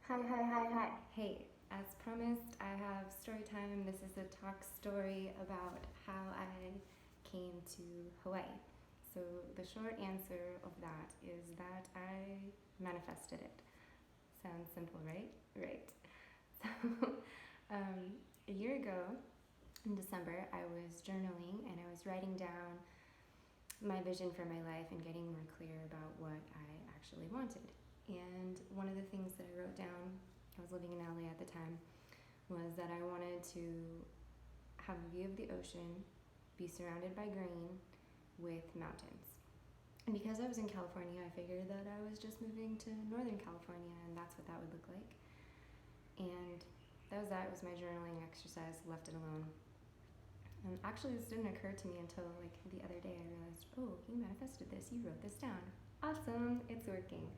Hi, hi, hi, hi. Hey, as promised, I have story time. This is a talk story about how I came to Hawaii. So, the short answer of that is that I manifested it. Sounds simple, right? Right. So, a year ago in December, I was journaling and I was writing down my vision for my life and getting more clear about what I actually wanted. And one of the things that I wrote down, I was living in LA at the time, was that I wanted to have a view of the ocean, be surrounded by green with mountains. And because I was in California, I figured that I was just moving to Northern California and that's what that would look like. And that was that. It was my journaling exercise, left it alone. And actually, this didn't occur to me until like the other day. I realized, oh, you manifested this. You wrote this down. Awesome, it's working.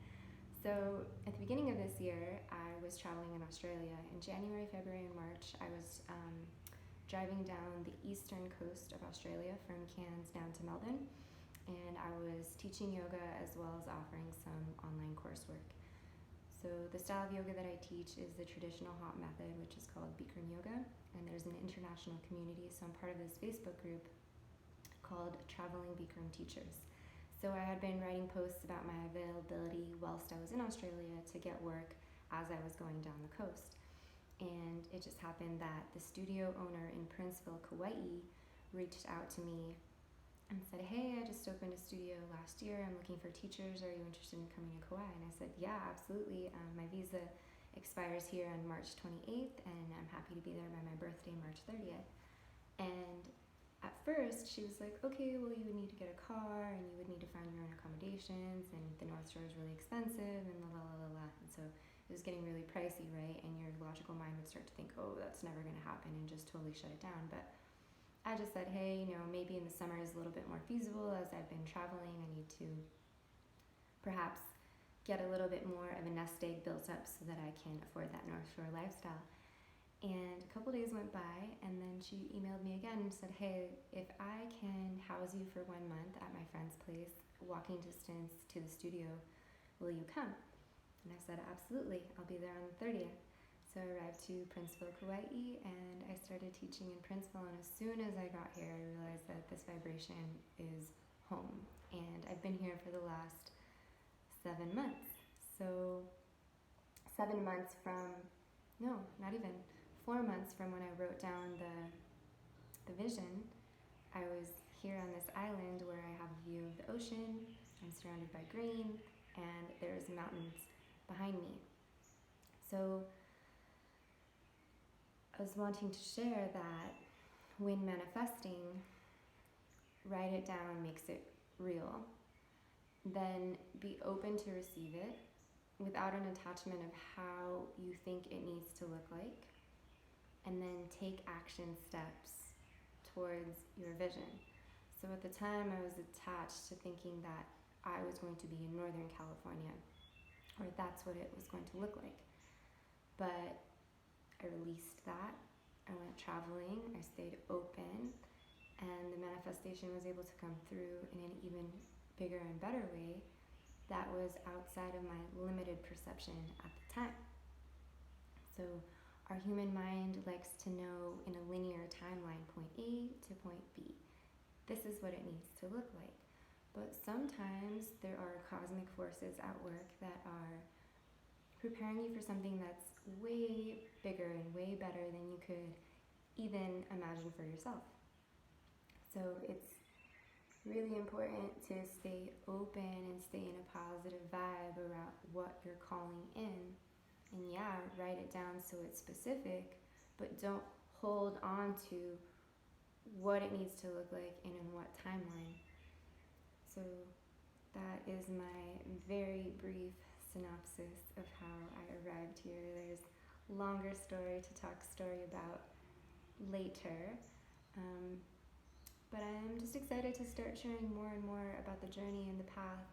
So at the beginning of this year, I was traveling in Australia. In January, February, and March, I was driving down the eastern coast of Australia from Cairns down to Melbourne. And I was teaching yoga as well as offering some online coursework. So the style of yoga that I teach is the traditional hot method, which is called Bikram yoga, and there's an international community. So I'm part of this Facebook group called Traveling Bikram Teachers. So I had been writing posts about my availability whilst I was in Australia to get work as I was going down the coast. And it just happened that the studio owner in Princeville, Kauai, reached out to me and said, hey, I just opened a studio last year. I'm looking for teachers. Are you interested in coming to Kauai? And I said, yeah, absolutely. My visa expires here on March 28th, and I'm happy to be there by my birthday, March 30th. And at first, she was like, okay, well, you would need to get a car, and you would need to find your own accommodations, and the North Shore is really expensive, and la la la la la. And so it was getting really pricey, right? And your logical mind would start to think, oh, that's never going to happen, and just totally shut it down. But I just said, hey, maybe in the summer is a little bit more feasible as I've been traveling. I need to perhaps get a little bit more of a nest egg built up so that I can afford that North Shore lifestyle. And a couple days went by, and then she emailed me again and said, hey, if I can house you for 1 month at my friend's place, walking distance to the studio, will you come? And I said, absolutely, I'll be there on the 30th. So I arrived to Princeville, Kauai, and I started teaching in Princeville. And as soon as I got here, I realized that this vibration is home. And I've been here for the last 7 months. So 7 months from, no, not even 4 months from when I wrote down the vision. I was here on this island where I have a view of the ocean. I'm surrounded by green, and there's mountains behind me. So I was wanting to share that when manifesting, write it down makes it real. Then be open to receive it without an attachment of how you think it needs to look like. And then take action steps towards your vision. So at the time, I was attached to thinking that I was going to be in Northern California, or that's what it was going to look like. But I released that. I went traveling. I stayed open. And the manifestation was able to come through in an even bigger and better way that was outside of my limited perception at the time. So our human mind likes to know in a linear timeline, point A to point B. This is what it needs to look like. But sometimes there are cosmic forces at work that are preparing you for something that's way bigger and way better than you could even imagine for yourself. So it's really important to stay open and stay in a positive vibe around what you're calling in. And yeah, write it down so it's specific, but don't hold on to what it needs to look like and in what timeline. So that is my very brief synopsis of how I arrived here. There's a longer story to talk story about later. But I'm just excited to start sharing more and more about the journey and the path,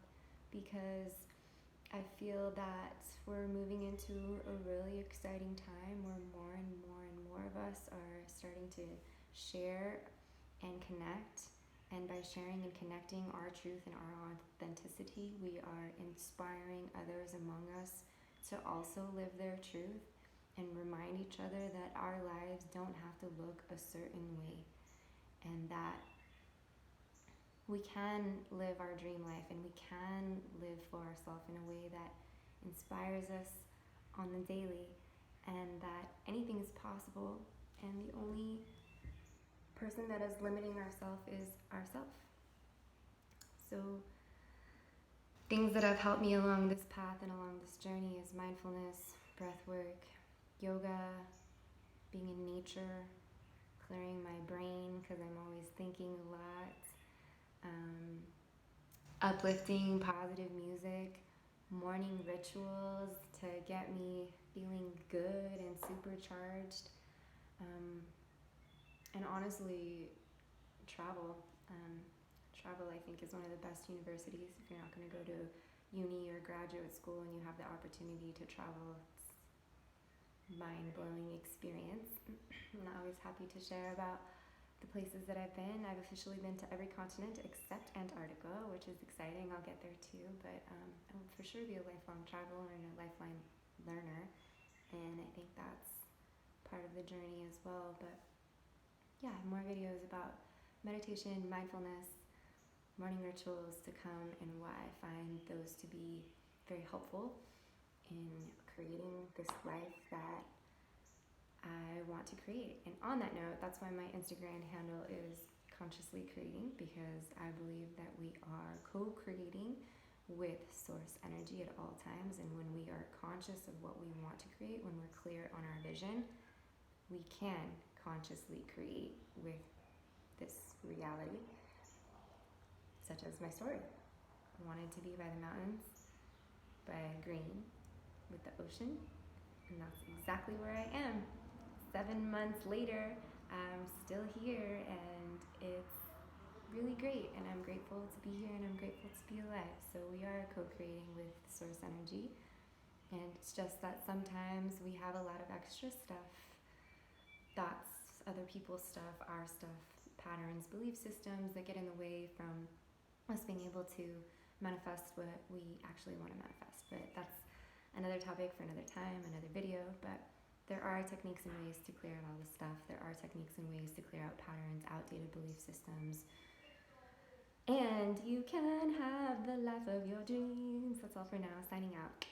because I feel that we're moving into a really exciting time where more and more of us are starting to share and connect. And by sharing and connecting our truth and our authenticity, we are inspiring others among us to also live their truth and remind each other that our lives don't have to look a certain way, and that we can live our dream life and we can live for ourselves in a way that inspires us on the daily, and that anything is possible, and the only person that is limiting ourselves is ourselves. So things that have helped me along this path and along this journey is mindfulness, breath work, yoga, being in nature, clearing my brain because I'm always thinking a lot, uplifting, positive music, morning rituals to get me feeling good and supercharged, and honestly, travel. Travel, I think, is one of the best universities. If you're not going to go to uni or graduate school and you have the opportunity to travel, it's mind-blowing experience. I'm always happy to share about the places that I've been. I've officially been to every continent except Antarctica, which is exciting. I'll get there too, but I will for sure be a lifelong traveler and a lifelong learner, and I think that's part of the journey as well. But yeah, more videos about meditation, mindfulness, morning rituals to come, and why I find those to be very helpful in creating this life that I want to create. And on that note, that's why my Instagram handle is Consciously Creating, because I believe that we are co-creating with source energy at all times, and when we are conscious of what we want to create, when we're clear on our vision, we can consciously create with this reality, such as my story. I wanted to be by the mountains, by green, with the ocean, and that's exactly where I am. 7 months later, I'm still here, and it's really great, and I'm grateful to be here, and I'm grateful to be alive. So we are co-creating with source energy, and it's just that sometimes we have a lot of extra stuff, thoughts, other people's stuff, our stuff, patterns, belief systems that get in the way from us being able to manifest what we actually want to manifest. But that's another topic for another time, another video. But there are techniques and ways to clear out all this stuff. There are techniques and ways to clear out patterns, outdated belief systems. And you can have the life of your dreams. That's all for now. Signing out.